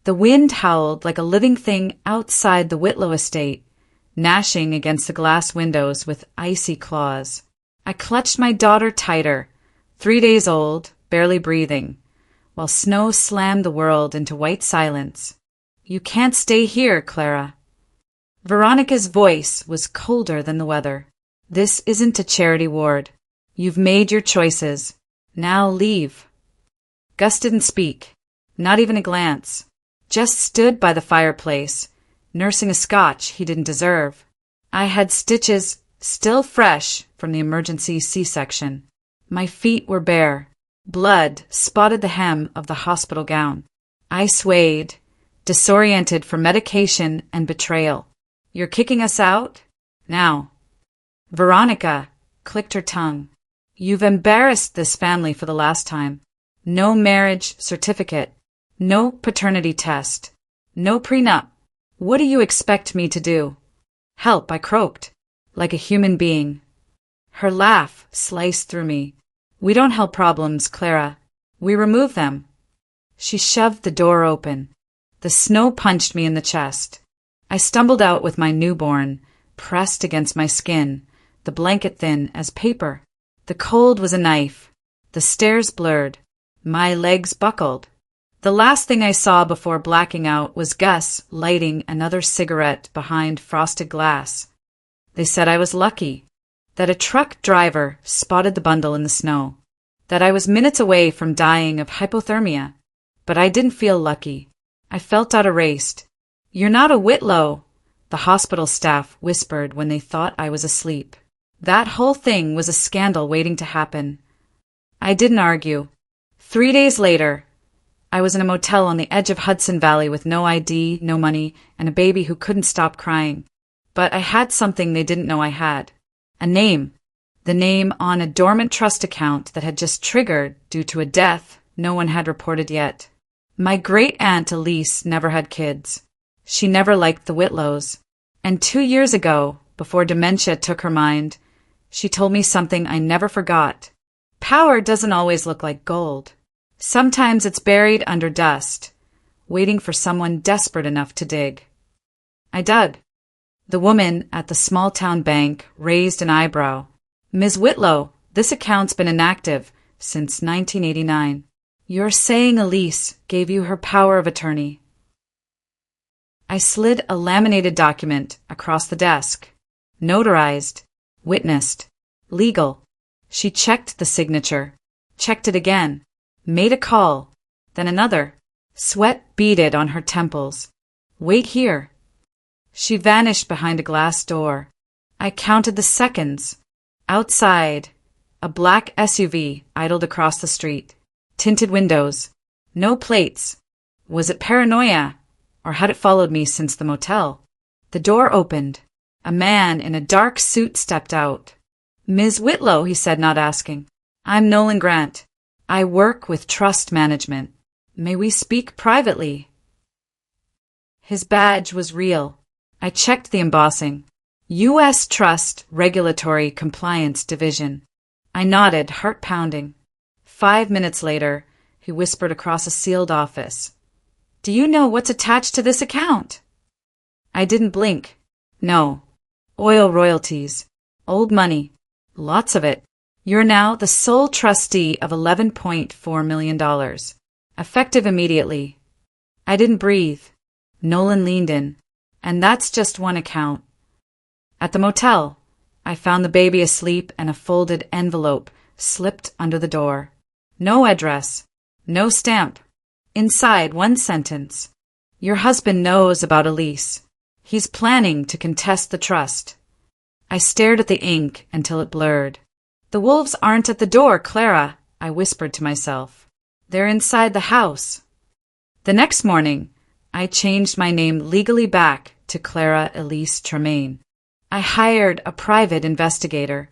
The wind howled like a living thing outside the Whitlow estate, gnashing against the glass windows with icy claws. I clutched my daughter tighter, 3 days old, barely breathing, while snow slammed the world into white silence. "You can't stay here, Clara." Veronica's voice was colder than the weather. "This isn't a charity ward. You've made your choices. Now leave." Gus didn't speak, not even a glance, just stood by the fireplace, nursing a scotch he didn't deserve. I had stitches still fresh from the emergency C-section. My feet were bare. Blood spotted the hem of the hospital gown. I swayed, disoriented from medication and betrayal. "You're kicking us out? Now." Veronica clicked her tongue. "You've embarrassed this family for the last time. No marriage certificate. No paternity test. No prenup. What do you expect me to do?" "Help," I croaked, like a human being. Her laugh sliced through me. "We don't help problems, Clara. We remove them." She shoved the door open. The snow punched me in the chest. I stumbled out with my newborn, pressed against my skin, the blanket thin as paper. The cold was a knife. The stairs blurred. My legs buckled. The last thing I saw before blacking out was Gus lighting another cigarette behind frosted glass. They said I was lucky, that a truck driver spotted the bundle in the snow, that I was minutes away from dying of hypothermia. But I didn't feel lucky. I felt out-of-raced. "You're not a Whitlow," the hospital staff whispered when they thought I was asleep. That whole thing was a scandal waiting to happen. I didn't argue. 3 days later, I was in a motel on the edge of Hudson Valley with no ID, no money, and a baby who couldn't stop crying. But I had something they didn't know I had. A name. The name on a dormant trust account that had just triggered due to a death no one had reported yet. My great-aunt Elise never had kids. She never liked the Whitlows. And 2 years ago, before dementia took her mind, she told me something I never forgot. Power doesn't always look like gold. Sometimes it's buried under dust, waiting for someone desperate enough to dig. I dug. The woman at the small-town bank raised an eyebrow. "Ms. Whitlow, this account's been inactive since 1989. You're saying Elise gave you her power of attorney?" I slid a laminated document across the desk. Notarized. Witnessed. Legal. She checked the signature. Checked it again. Made a call. Then another. Sweat beaded on her temples. "Wait here." She vanished behind a glass door. I counted the seconds. Outside, a black SUV idled across the street. Tinted windows. No plates. Was it paranoia, or had it followed me since the motel? The door opened. A man in a dark suit stepped out. "Ms. Whitlow," he said, not asking. "I'm Nolan Grant. I work with trust management. May we speak privately?" His badge was real. I checked the embossing. U.S. Trust Regulatory Compliance Division. I nodded, heart pounding. 5 minutes later, he whispered across a sealed office. "Do you know what's attached to this account?" I didn't blink. "No. Oil royalties. Old money. Lots of it. You're now the sole trustee of $11.4 million. Effective immediately." I didn't breathe. Nolan leaned in. "And that's just one account." At the motel, I found the baby asleep and a folded envelope slipped under the door. No address. No stamp. Inside, one sentence. "Your husband knows about Elise. He's planning to contest the trust." I stared at the ink until it blurred. "The wolves aren't at the door, Clara," I whispered to myself. "They're inside the house." The next morning, I changed my name legally back to Clara Elise Tremaine. I hired a private investigator.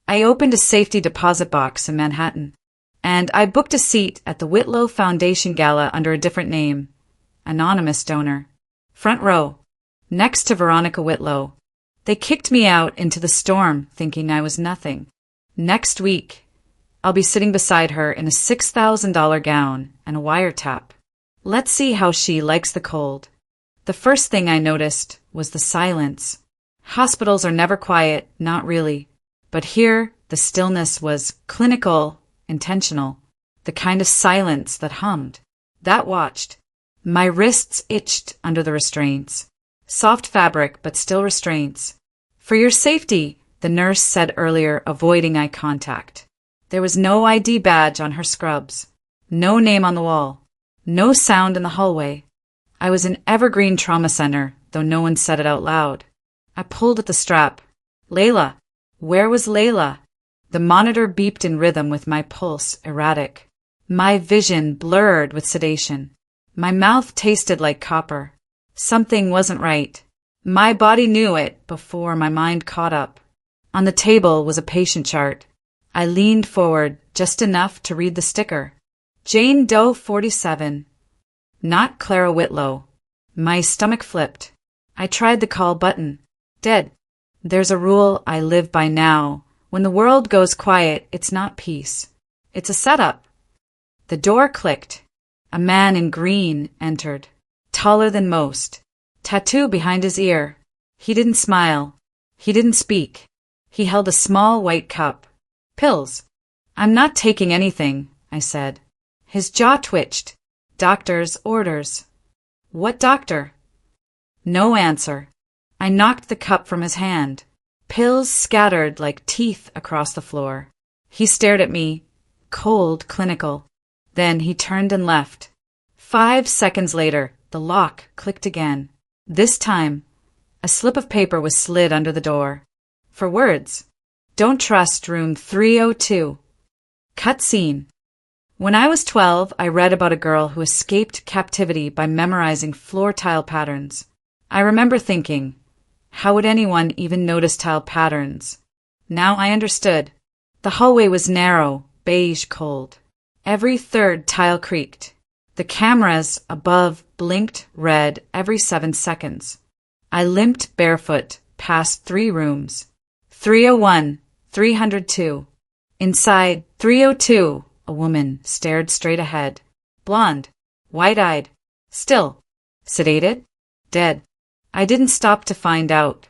I opened a safety deposit box in Manhattan. And I booked a seat at the Whitlow Foundation Gala under a different name. Anonymous donor. Front row. Next to Veronica Whitlow. They kicked me out into the storm, thinking I was nothing. Next week, I'll be sitting beside her in a $6,000 gown and a wiretap. Let's see how she likes the cold. The first thing I noticed was the silence. Hospitals are never quiet, not really. But here, the stillness was clinical, intentional. The kind of silence that hummed, that watched. My wrists itched under the restraints. Soft fabric, but still restraints. For your safety, the nurse said earlier, avoiding eye contact. There was no ID badge on her scrubs. No name on the wall. No sound in the hallway. I was in Evergreen Trauma Center, though no one said it out loud. I pulled at the strap. Layla. Where was Layla? The monitor beeped in rhythm with my pulse erratic. My vision blurred with sedation. My mouth tasted like copper. Something wasn't right. My body knew it before my mind caught up. On the table was a patient chart. I leaned forward just enough to read the sticker. Jane Doe 47. Not Clara Whitlow. My stomach flipped. I tried the call button. Dead. There's a rule I live by now. When the world goes quiet, it's not peace. It's a setup. The door clicked. A man in green entered. Taller than most. Tattoo behind his ear. He didn't smile. He didn't speak. He held a small white cup. Pills. I'm not taking anything, I said. His jaw twitched. Doctor's orders. What doctor? No answer. I knocked the cup from his hand. Pills scattered like teeth across the floor. He stared at me, cold, clinical. Then he turned and left. 5 seconds later, the lock clicked again. This time, a slip of paper was slid under the door. For words. Don't trust room 302. Cut scene. When I was 12, I read about a girl who escaped captivity by memorizing floor tile patterns. I remember thinking, how would anyone even notice tile patterns? Now I understood. The hallway was narrow, beige cold. Every third tile creaked. The cameras above blinked red every 7 seconds. I limped barefoot past 3 rooms. 301, 302. Inside 302, a woman stared straight ahead. Blonde, wide-eyed, still, sedated, dead. I didn't stop to find out.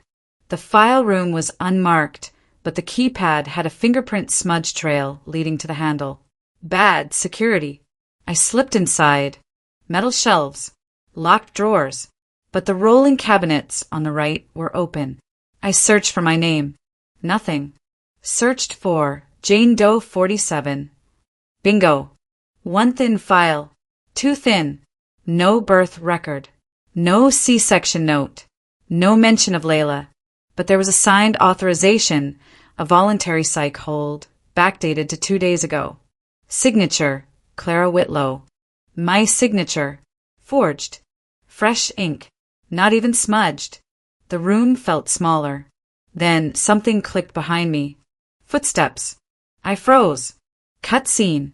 The file room was unmarked, but the keypad had a fingerprint smudge trail leading to the handle. Bad security. I slipped inside. Metal shelves, locked drawers, but the rolling cabinets on the right were open. I searched for my name. Nothing. Searched for Jane Doe 47. Bingo. 1 thin file. 2 thin. No birth record. No C-section note. No mention of Layla. But there was a signed authorization, a voluntary psych hold, backdated to 2 days ago. Signature, Clara Whitlow. My signature. Forged. Fresh ink. Not even smudged. The room felt smaller. Then something clicked behind me. Footsteps. I froze. Cut scene.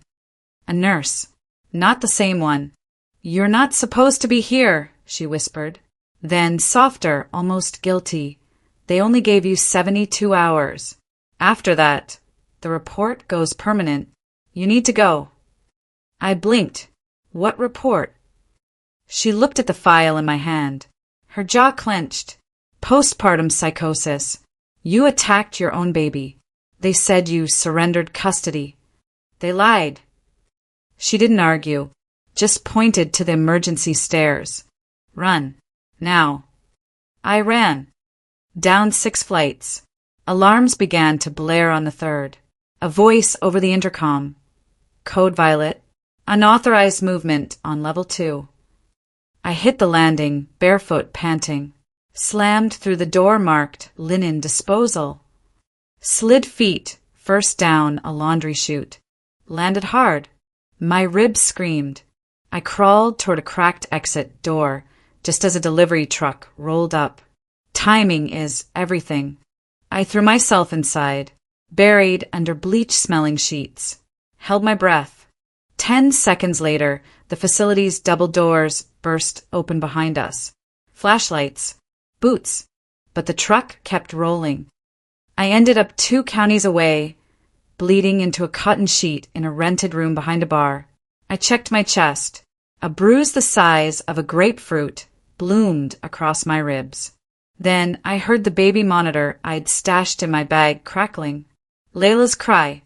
A nurse. Not the same one. You're not supposed to be here, she whispered. Then, softer, almost guilty. They only gave you 72 hours. After that, the report goes permanent. You need to go. I blinked. What report? She looked at the file in my hand. Her jaw clenched. Postpartum psychosis. You attacked your own baby. They said you surrendered custody. They lied. She didn't argue, just pointed to the emergency stairs. Run. Now. I ran. Down 6 flights. Alarms began to blare on the 3rd. A voice over the intercom. Code violet. Unauthorized movement on level 2. I hit the landing, barefoot, panting. Slammed through the door marked linen disposal. Slid feet, first down a laundry chute. Landed hard. My ribs screamed. I crawled toward a cracked exit door, just as a delivery truck rolled up. Timing is everything. I threw myself inside, buried under bleach-smelling sheets. Held my breath. 10 seconds later, the facility's double doors burst open behind us. Flashlights. Boots. But the truck kept rolling. I ended up 2 counties away, bleeding into a cotton sheet in a rented room behind a bar. I checked my chest. A bruise the size of a grapefruit bloomed across my ribs. Then I heard the baby monitor I'd stashed in my bag crackling. Layla's cry.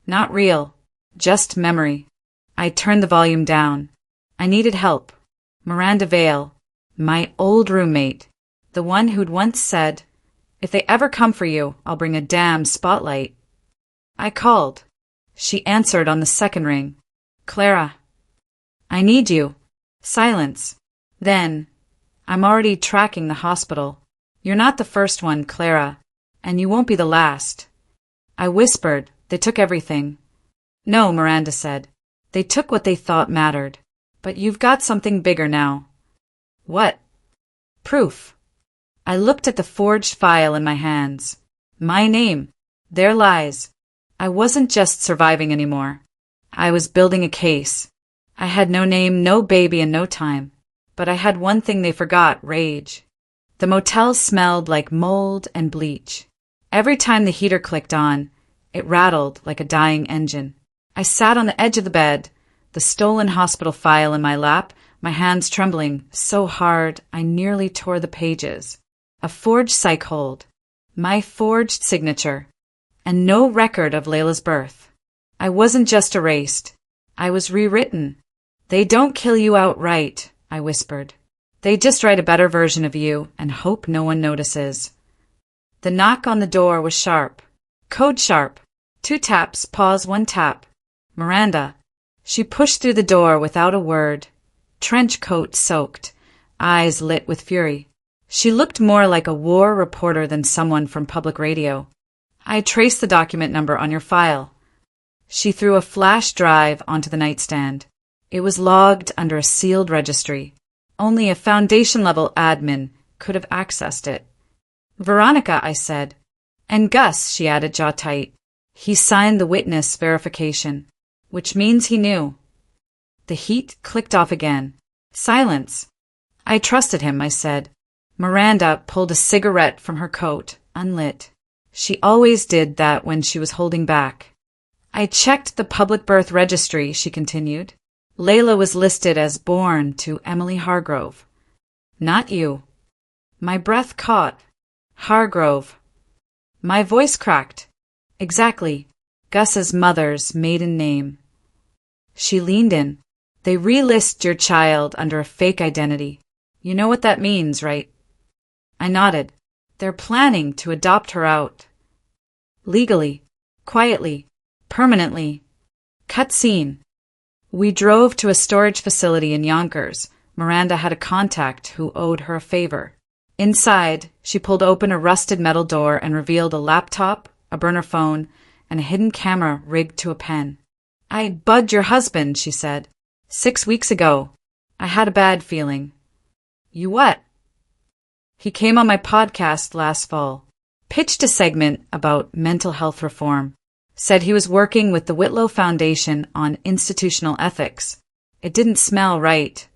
Not real. Just memory. I turned the volume down. I needed help. Miranda Vale, my old roommate, the one who'd once said, "If they ever come for you, I'll bring a damn spotlight." I called. She answered on the second ring. "Clara." "I need you." Silence. Then, "I'm already tracking the hospital. You're not the first one, Clara, and you won't be the last." I whispered, "They took everything." "No," Miranda said. "They took what they thought mattered. But you've got something bigger now." "What?" "Proof." I looked at the forged file in my hands. My name. Their lies. I wasn't just surviving anymore. I was building a case. I had no name, no baby, and no time. But I had one thing they forgot: rage. The motel smelled like mold and bleach. Every time the heater clicked on, it rattled like a dying engine. I sat on the edge of the bed, the stolen hospital file in my lap, my hands trembling so hard I nearly tore the pages. A forged psych hold. My forged signature. And no record of Layla's birth. I wasn't just erased. I was rewritten. "They don't kill you outright," I whispered. "They just write a better version of you and hope no one notices." The knock on the door was sharp. Code sharp. 2 taps, pause, 1 tap. Miranda. She pushed through the door without a word. Trench coat soaked, eyes lit with fury. She looked more like a war reporter than someone from public radio. "I traced the document number on your file." She threw a flash drive onto the nightstand. It was logged under a sealed registry. Only a foundation-level admin could have accessed it. "Veronica," I said. "And Gus," she added, jaw tight. He signed the witness verification, which means he knew. The heat clicked off again. Silence. "I trusted him," I said. Miranda pulled a cigarette from her coat, unlit. She always did that when she was holding back. "I checked the public birth registry," she continued. "Layla was listed as born to Emily Hargrove. Not you." My breath caught. Hargrove. My voice cracked. "Exactly. Gus's mother's maiden name." She leaned in. "They relist your child under a fake identity. You know what that means, right?" I nodded. "They're planning to adopt her out. Legally. Quietly. Permanently." Cut scene. We drove to a storage facility in Yonkers. Miranda had a contact who owed her a favor. Inside, she pulled open a rusted metal door and revealed a laptop, a burner phone, and a hidden camera rigged to a pen. "I bugged your husband," she said. 6 weeks ago. I had a bad feeling." "You what?" "He came on my podcast last fall. Pitched a segment about mental health reform. Said he was working with the Whitlow Foundation on institutional ethics. It didn't smell right."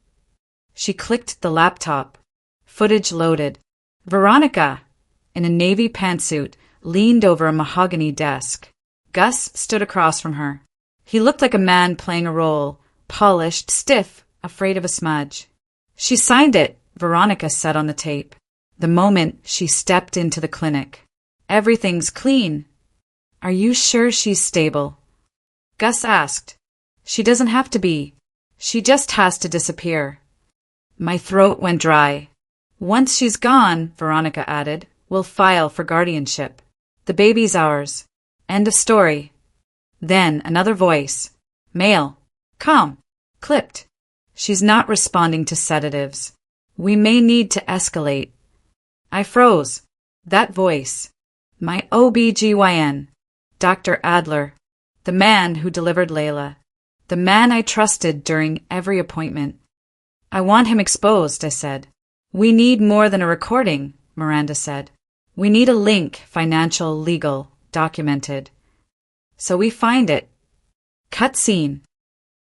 She clicked the laptop. Footage loaded. Veronica, in a navy pantsuit, leaned over a mahogany desk. Gus stood across from her. He looked like a man playing a role, polished, stiff, afraid of a smudge. "She signed it," Veronica said on the tape, the moment she stepped into the clinic. "Everything's clean." "Are you sure she's stable?" Gus asked. "She doesn't have to be. She just has to disappear." My throat went dry. "Once she's gone," Veronica added, "we'll file for guardianship. The baby's ours. End of story." Then another voice. Male. Calm. Clipped. "She's not responding to sedatives. We may need to escalate." I froze. That voice. My OBGYN. Dr. Adler. The man who delivered Layla. The man I trusted during every appointment. "I want him exposed," I said. "We need more than a recording," Miranda said. "We need a link, financial, legal, documented." So we find it. Cut scene.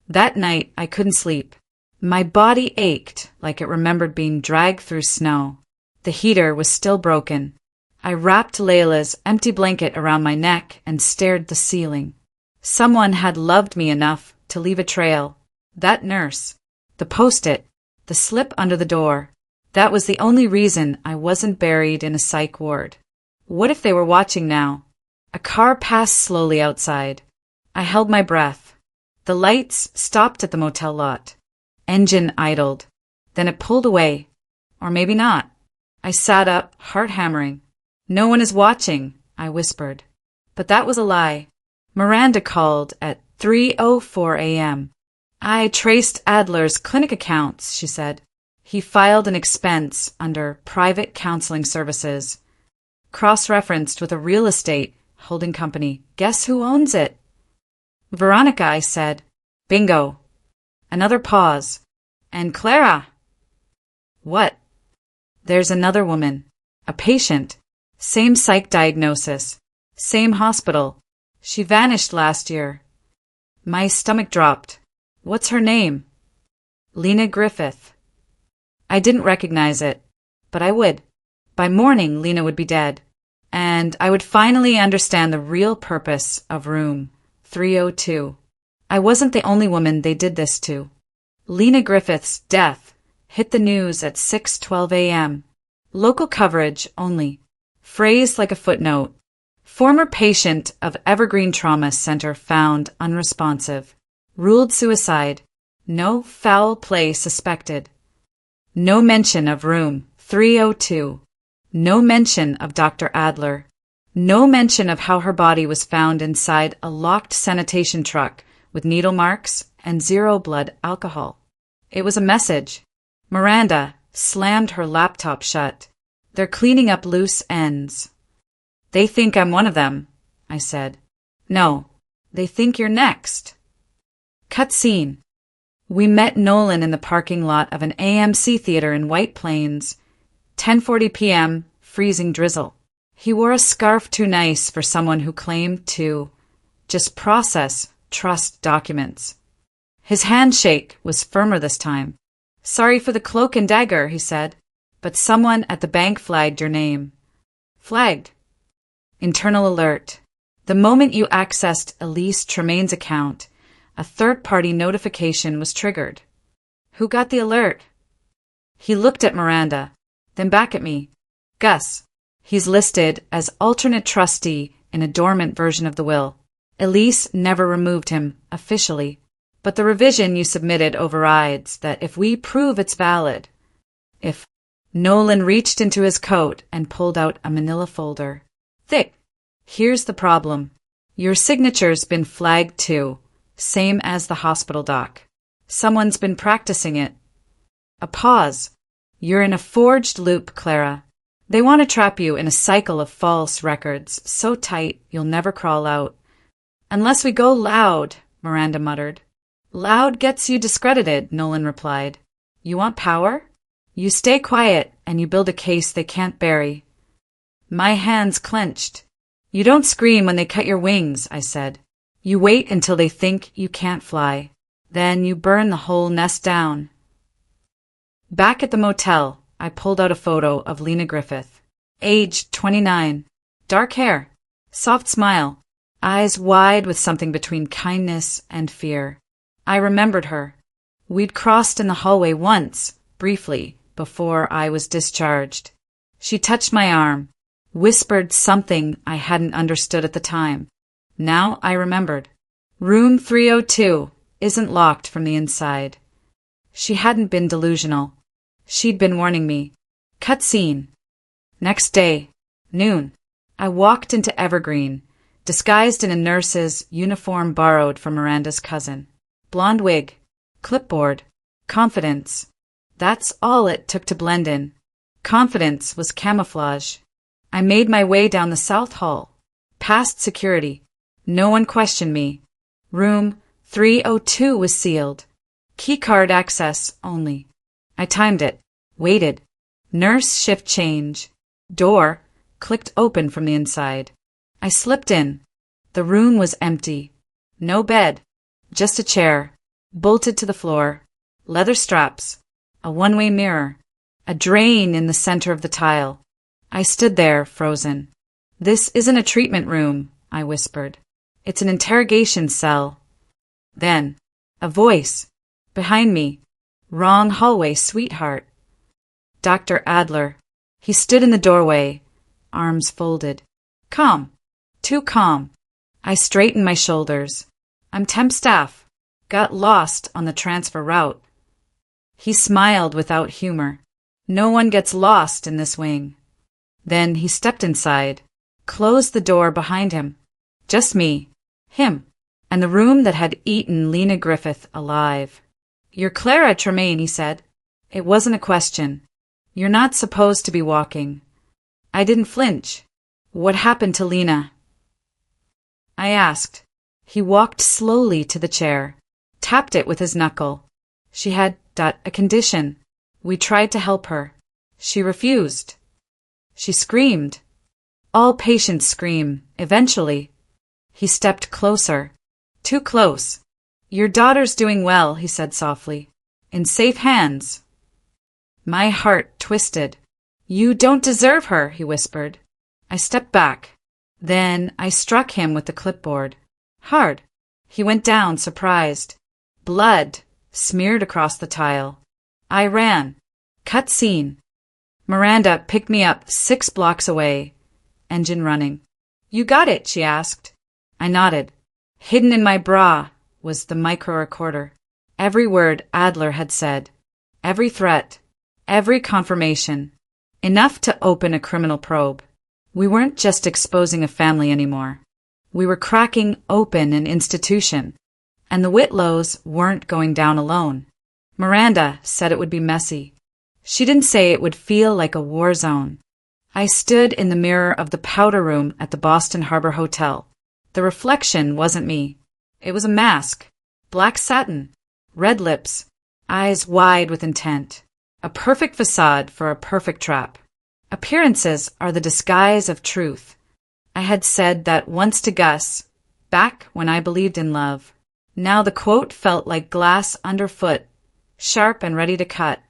That night I couldn't sleep. My body ached like it remembered being dragged through snow. The heater was still broken. I wrapped Layla's empty blanket around my neck and stared at the ceiling. Someone had loved me enough to leave a trail. That nurse. The post-it, the slip under the door. That was the only reason I wasn't buried in a psych ward. What if they were watching now? A car passed slowly outside. I held my breath. The lights stopped at the motel lot. Engine idled. Then it pulled away. Or maybe not. I sat up, heart hammering. No one is watching, I whispered. But that was a lie. Miranda called at 3:04 a.m. I traced Adler's clinic accounts, she said. He filed an expense under private counseling services. Cross-referenced with a real estate holding company. Guess who owns it? Veronica, I said. Bingo. Another pause. And Clara. What? There's another woman. A patient. Same psych diagnosis. Same hospital. She vanished last year. My stomach dropped. What's her name? Lena Griffith. I didn't recognize it, but I would. By morning, Lena would be dead, and I would finally understand the real purpose of room 302. I wasn't the only woman they did this to. Lena Griffith's death hit the news at 6:12 a.m. Local coverage only. Phrased like a footnote. Former patient of Evergreen Trauma Center found unresponsive. Ruled suicide. No foul play suspected. No mention of room 302. No mention of Dr. Adler. No mention of how her body was found inside a locked sanitation truck with needle marks and 0 blood alcohol. It was a message. Miranda slammed her laptop shut. They're cleaning up loose ends. They think I'm one of them, I said. No, they think you're next. Cut scene. We met Nolan in the parking lot of an AMC theater in White Plains. 10:40 p.m., freezing drizzle. He wore a scarf too nice for someone who claimed to just process trust documents. His handshake was firmer this time. Sorry for the cloak and dagger, he said, but someone at the bank flagged your name. Flagged. Internal alert. The moment you accessed Elise Tremaine's account, a third-party notification was triggered. Who got the alert? He looked at Miranda, then back at me. Gus. He's listed as alternate trustee in a dormant version of the will. Elise never removed him officially, but the revision you submitted overrides that if we prove it's valid. If Nolan reached into his coat and pulled out a manila folder. Thick. Here's the problem. Your signature's been flagged too, same as the hospital doc. Someone's been practicing it. A pause. You're in a forged loop, Clara. They want to trap you in a cycle of false records, so tight you'll never crawl out. Unless we go loud, Miranda muttered. Loud gets you discredited, Nolan replied. You want power? You stay quiet and you build a case they can't bury. My hands clenched. You don't scream when they cut your wings, I said. You wait until they think you can't fly. Then you burn the whole nest down. Back at the motel, I pulled out a photo of Lena Griffith. Age 29. Dark hair. Soft smile. Eyes wide with something between kindness and fear. I remembered her. We'd crossed in the hallway once, briefly, before I was discharged. She touched my arm, whispered something I hadn't understood at the time. Now I remembered. Room 302 isn't locked from the inside. She hadn't been delusional. She'd been warning me. Cut scene. Next day, noon, I walked into Evergreen, disguised in a nurse's uniform borrowed from Miranda's cousin. Blonde wig, clipboard, confidence. That's all it took to blend in. Confidence was camouflage. I made my way down the south hall, past security. No one questioned me. Room 302 was sealed. Keycard access only. I timed it, waited. Nurse shift change. Door clicked open from the inside. I slipped in. The room was empty. No bed, just a chair, bolted to the floor, leather straps, a one-way mirror, a drain in the center of the tile. I stood there, frozen. This isn't a treatment room, I whispered. It's an interrogation cell. Then, a voice. Behind me. Wrong hallway, sweetheart. Dr. Adler. He stood in the doorway, arms folded. Calm. Too calm. I straightened my shoulders. I'm temp staff. Got lost on the transfer route. He smiled without humor. No one gets lost in this wing. Then he stepped inside, closed the door behind him. Just me, him, and the room that had eaten Lena Griffith alive. You're Clara Tremaine, he said. It wasn't a question. You're not supposed to be walking. I didn't flinch. What happened to Lena? I asked. He walked slowly to the chair, tapped it with his knuckle. She had a condition. We tried to help her. She refused. She screamed. All patients scream, eventually. He stepped closer. Too close. Your daughter's doing well, he said softly. In safe hands. My heart twisted. You don't deserve her, he whispered. I stepped back. Then I struck him with the clipboard. Hard. He went down, surprised. Blood smeared across the tile. I ran. Cut scene. Miranda picked me up 6 blocks away. Engine running. You got it, she asked. I nodded. Hidden in my bra was the micro-recorder. Every word Adler had said. Every threat. Every confirmation. Enough to open a criminal probe. We weren't just exposing a family anymore. We were cracking open an institution. And the Whitlows weren't going down alone. Miranda said it would be messy. She didn't say it would feel like a war zone. I stood in the mirror of the powder room at the Boston Harbor Hotel. The reflection wasn't me. It was a mask. Black satin. Red lips. Eyes wide with intent. A perfect facade for a perfect trap. Appearances are the disguise of truth. I had said that once to Gus, back when I believed in love. Now the quote felt like glass underfoot, sharp and ready to cut.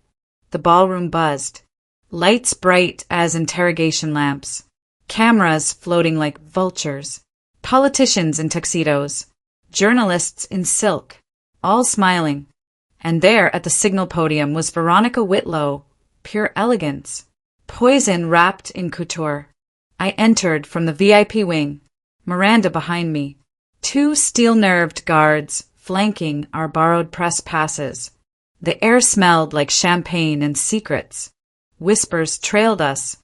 The ballroom buzzed. Lights bright as interrogation lamps. Cameras floating like vultures. Politicians in tuxedos. Journalists in silk. All smiling. And there at the signal podium was Veronica Whitlow. Pure elegance. Poison wrapped in couture. I entered from the VIP wing. Miranda behind me. 2 steel-nerved guards flanking our borrowed press passes. The air smelled like champagne and secrets. Whispers trailed us.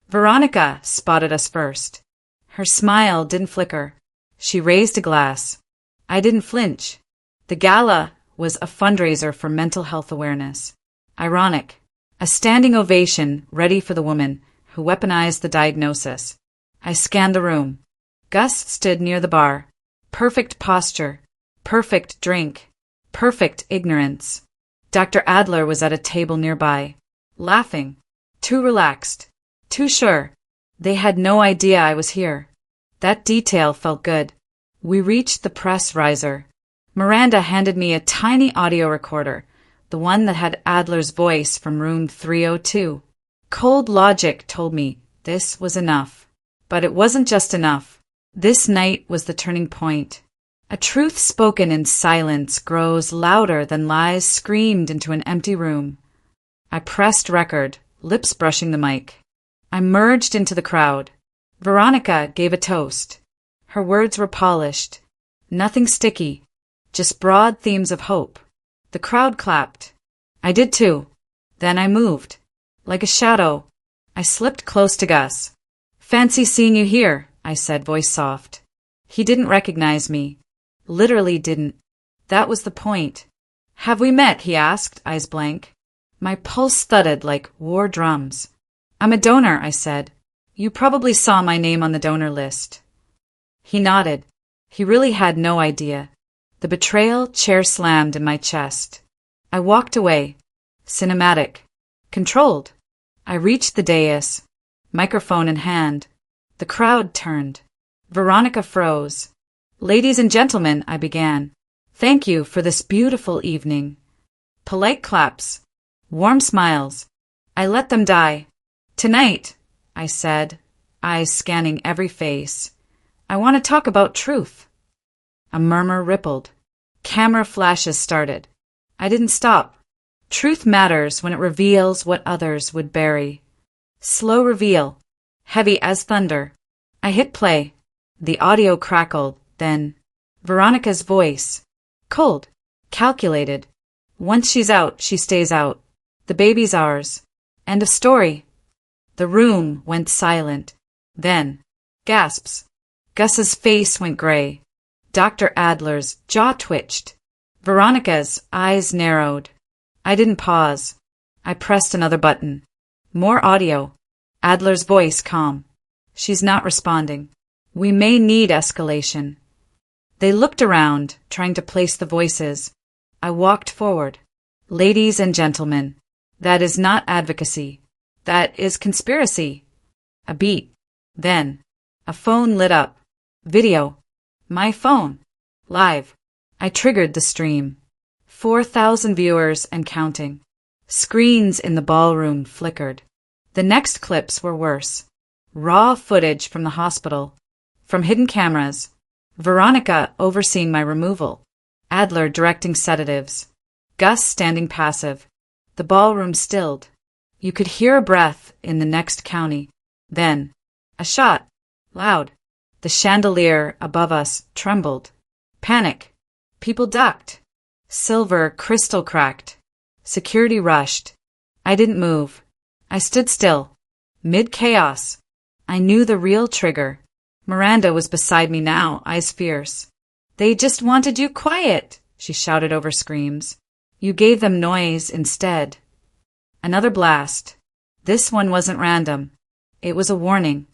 Veronica spotted us first. Her smile didn't flicker. She raised a glass. I didn't flinch. The gala was a fundraiser for mental health awareness. Ironic. A standing ovation ready for the woman who weaponized the diagnosis. I scanned the room. Gus stood near the bar. Perfect posture. Perfect drink. Perfect ignorance. Dr. Adler was at a table nearby. Laughing. Too relaxed. Too sure. They had no idea I was here. That detail felt good. We reached the press riser. Miranda handed me a tiny audio recorder, the one that had Adler's voice from room 302. Cold logic told me this was enough. But it wasn't just enough. This night was the turning point. A truth spoken in silence grows louder than lies screamed into an empty room. I pressed record, lips brushing the mic. I merged into the crowd. Veronica gave a toast. Her words were polished. Nothing sticky. Just broad themes of hope. The crowd clapped. I did too. Then I moved. Like a shadow. I slipped close to Gus. Fancy seeing you here, I said, voice soft. He didn't recognize me. Literally didn't. That was the point. Have we met? He asked, eyes blank. My pulse thudded like war drums. I'm a donor, I said. You probably saw my name on the donor list. He nodded. He really had no idea. The betrayal chair slammed in my chest. I walked away. Cinematic. Controlled. I reached the dais. Microphone in hand. The crowd turned. Veronica froze. Ladies and gentlemen, I began. Thank you for this beautiful evening. Polite claps. Warm smiles. I let them die. Tonight, I said, eyes scanning every face, I want to talk about truth. A murmur rippled. Camera flashes started. I didn't stop. Truth matters when it reveals what others would bury. Slow reveal, heavy as thunder. I hit play. The audio crackled, then Veronica's voice. Cold, calculated. Once she's out, she stays out. The baby's ours. End of story. The room went silent. Then, gasps. Gus's face went gray. Dr. Adler's jaw twitched. Veronica's eyes narrowed. I didn't pause. I pressed another button. More audio. Adler's voice calm. She's not responding. We may need escalation. They looked around, trying to place the voices. I walked forward. Ladies and gentlemen, that is not advocacy. That is conspiracy. A beat. Then, a phone lit up. Video. My phone. Live. I triggered the stream. 4,000 viewers and counting. Screens in the ballroom flickered. The next clips were worse. Raw footage from the hospital. From hidden cameras. Veronica overseeing my removal. Adler directing sedatives. Gus standing passive. The ballroom stilled. You could hear a breath in the next county. Then, a shot. Loud. The chandelier above us trembled. Panic. People ducked. Silver crystal cracked. Security rushed. I didn't move. I stood still. Mid-chaos. I knew the real trigger. Miranda was beside me now, eyes fierce. They just wanted you quiet, she shouted over screams. You gave them noise instead. Another blast. This one wasn't random. It was a warning.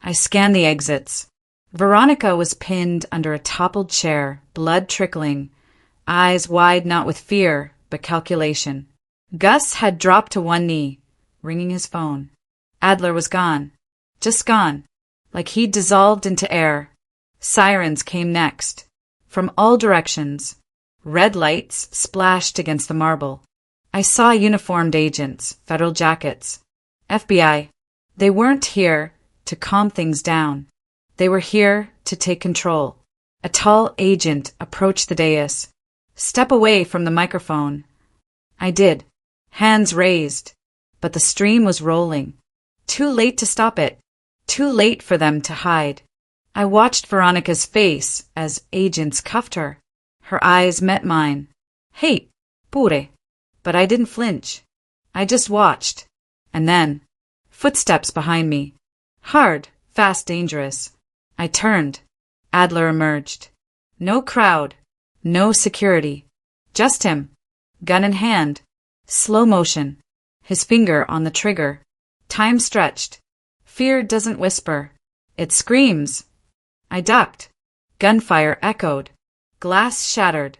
I scanned the exits. Veronica was pinned under a toppled chair, blood trickling, eyes wide not with fear, but calculation. Gus had dropped to one knee, ringing his phone. Adler was gone. Just gone. Like he'd dissolved into air. Sirens came next. From all directions. Red lights splashed against the marble. I saw uniformed agents, federal jackets. FBI. They weren't here to calm things down. They were here to take control. A tall agent approached the dais. Step away from the microphone. I did. Hands raised. But the stream was rolling. Too late to stop it. Too late for them to hide. I watched Veronica's face as agents cuffed her. Her eyes met mine. Hate. Pure. But I didn't flinch. I just watched. And then, footsteps behind me. Hard, fast, dangerous. I turned. Adler emerged. No crowd. No security. Just him. Gun in hand. Slow motion. His finger on the trigger. Time stretched. Fear doesn't whisper. It screams. I ducked. Gunfire echoed. Glass shattered.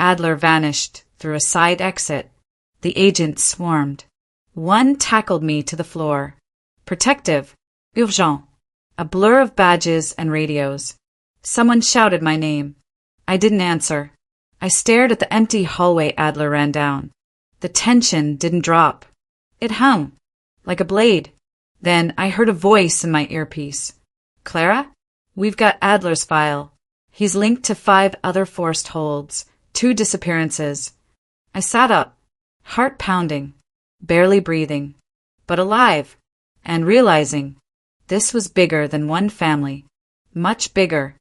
Adler vanished through a side exit. The agents swarmed. One tackled me to the floor. Protective. Urgent. A blur of badges and radios. Someone shouted my name. I didn't answer. I stared at the empty hallway Adler ran down. The tension didn't drop. It hung. Like a blade. Then I heard a voice in my earpiece. Clara? We've got Adler's file. He's linked to 5 other forced holds, 2 disappearances. I sat up, heart pounding, barely breathing, but alive, and realizing this was bigger than one family. Much bigger.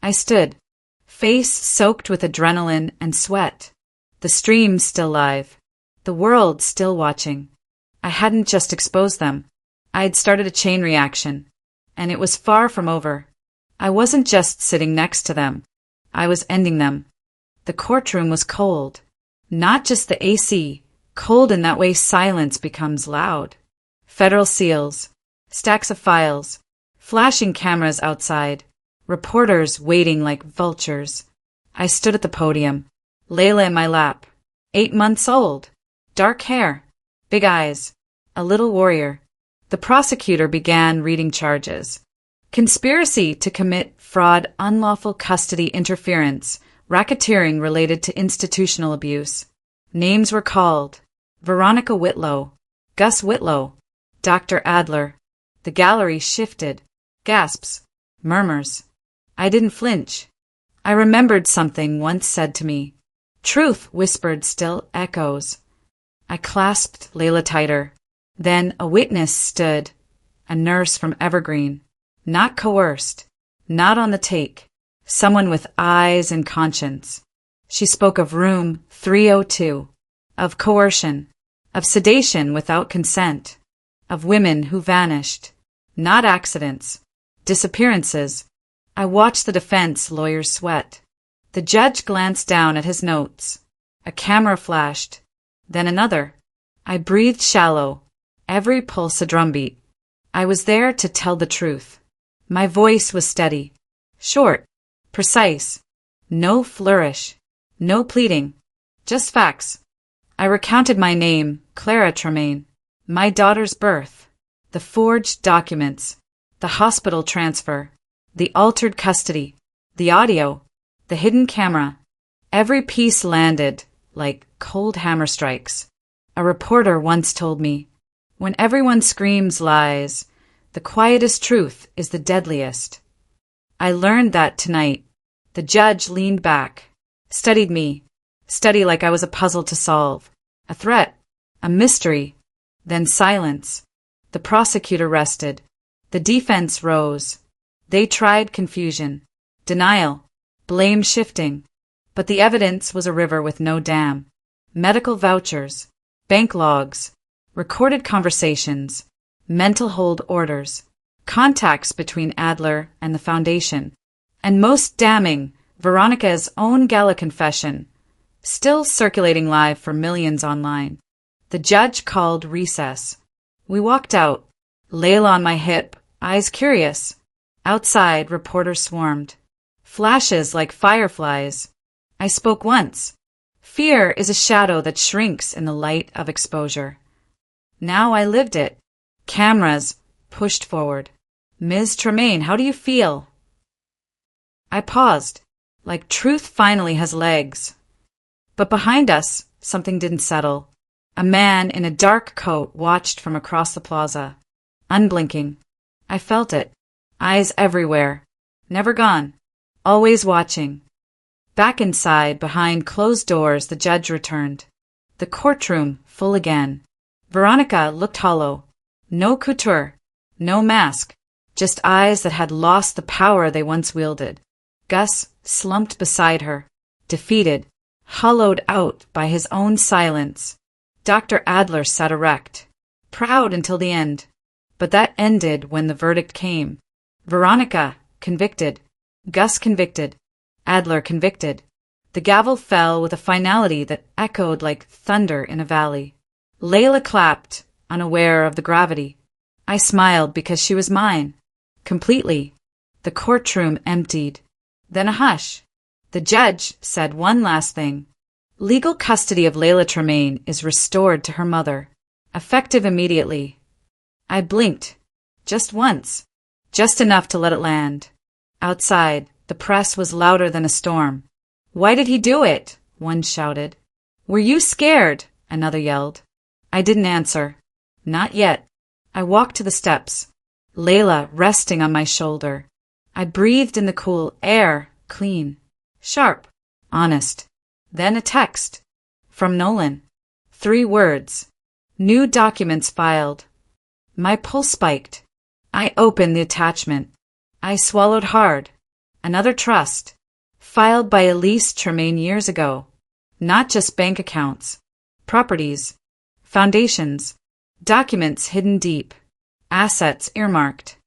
I stood, face soaked with adrenaline and sweat. The stream still live. The world still watching. I hadn't just exposed them. I had started a chain reaction, and it was far from over. I wasn't just sitting next to them. I was ending them. The courtroom was cold. Not just the AC, cold in that way silence becomes loud. Federal seals, stacks of files, flashing cameras outside, reporters waiting like vultures. I stood at the podium, Layla in my lap, 8 months old, dark hair, big eyes, a little warrior. The prosecutor began reading charges. Conspiracy to commit fraud, unlawful custody interference, racketeering related to institutional abuse. Names were called. Veronica Whitlow, Gus Whitlow, Dr. Adler. The gallery shifted. Gasps. Murmurs. I didn't flinch. I remembered something once said to me. Truth, whispered, still echoes. I clasped Layla tighter. Then a witness stood, a nurse from Evergreen. Not coerced, not on the take. Someone with eyes and conscience. She spoke of room 302, of coercion, of sedation without consent, of women who vanished, not accidents, disappearances. I watched the defense lawyers sweat. The judge glanced down at his notes. A camera flashed, then another. I breathed shallow, every pulse a drumbeat. I was there to tell the truth. My voice was steady, short, precise. No flourish, no pleading, just facts. I recounted my name, Clara Tremaine, my daughter's birth, the forged documents, the hospital transfer, the altered custody, the audio, the hidden camera. Every piece landed like cold hammer strikes. A reporter once told me, when everyone screams lies, the quietest truth is the deadliest. I learned that tonight. The judge leaned back, studied me, like I was a puzzle to solve, a threat, a mystery, then silence. The prosecutor rested. The defense rose. They tried confusion, denial, blame shifting, but the evidence was a river with no dam. Medical vouchers, bank logs, recorded conversations, mental hold orders, contacts between Adler and the Foundation, and most damning, Veronica's own gala confession, still circulating live for millions online. The judge called recess. We walked out, Layla on my hip, eyes curious. Outside, reporters swarmed. Flashes like fireflies. I spoke once. Fear is a shadow that shrinks in the light of exposure. Now I lived it. Cameras pushed forward. Ms. Tremaine, how do you feel? I paused, like truth finally has legs. But behind us, something didn't settle. A man in a dark coat watched from across the plaza, unblinking. I felt it. Eyes everywhere. Never gone. Always watching. Back inside, behind closed doors, the judge returned. The courtroom full again. Veronica looked hollow. No couture. No mask. Just eyes that had lost the power they once wielded. Gus slumped beside her, defeated, hollowed out by his own silence. Dr. Adler sat erect, proud until the end. But that ended when the verdict came. Veronica, convicted. Gus convicted. Adler convicted. The gavel fell with a finality that echoed like thunder in a valley. Layla clapped, unaware of the gravity. I smiled because she was mine. Completely. The courtroom emptied. Then a hush. The judge said one last thing. Legal custody of Layla Tremaine is restored to her mother. Effective immediately. I blinked. Just once. Just enough to let it land. Outside, the press was louder than a storm. Why did he do it? One shouted. Were you scared? Another yelled. I didn't answer. Not yet. I walked to the steps. Layla resting on my shoulder. I breathed in the cool air, clean, sharp, honest. Then a text. From Nolan. 3 words. New documents filed. My pulse spiked. I opened the attachment. I swallowed hard. Another trust. Filed by Elise Tremaine years ago. Not just bank accounts. Properties. Foundations. Documents hidden deep. Assets earmarked.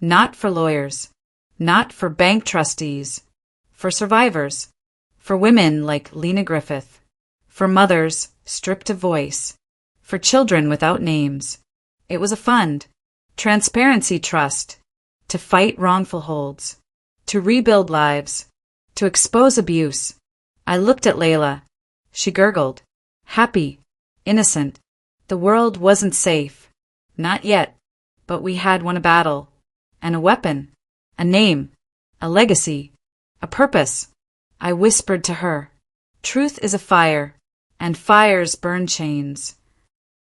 Not for lawyers. Not for bank trustees. For survivors. For women like Lena Griffith. For mothers stripped of voice. For children without names. It was a fund. Transparency trust. To fight wrongful holds. To rebuild lives. To expose abuse. I looked at Layla. She gurgled. Happy. Innocent. The world wasn't safe. Not yet. But we had won a battle. And a weapon. A name. A legacy. A purpose. I whispered to her. Truth is a fire. And fires burn chains.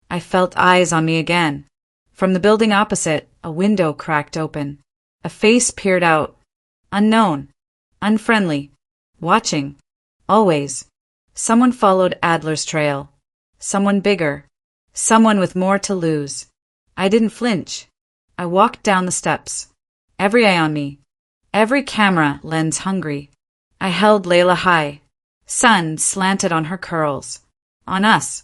I felt eyes on me again. From the building opposite, a window cracked open. A face peered out. Unknown. Unfriendly. Watching. Always. Someone followed Adler's trail. someone bigger, someone with more to lose. I didn't flinch. I walked down the steps, every eye on me, every camera lens hungry. I held Layla high, sun slanted on her curls, on us,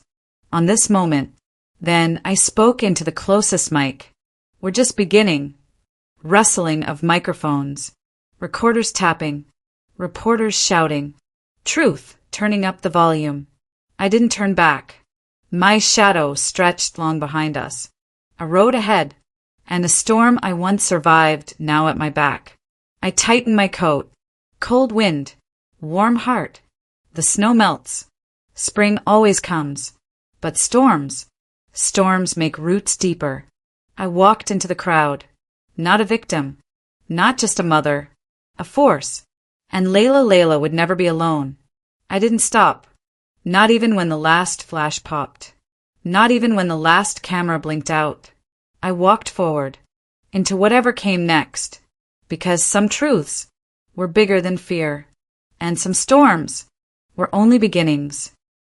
on this moment. Then I spoke into the closest mic. We're just beginning. Rustling of microphones, recorders tapping, reporters shouting, truth turning up the volume. I didn't turn back. My shadow stretched long behind us, a road ahead, and a storm I once survived now at my back. I tightened my coat. Cold wind, warm heart. The snow melts. Spring always comes. But storms make roots deeper. I walked into the crowd. Not a victim, not just a mother, a force. And Layla would never be alone. I didn't stop, not even when the last flash popped, not even when the last camera blinked out. I walked forward, into whatever came next, because some truths were bigger than fear, and some storms were only beginnings.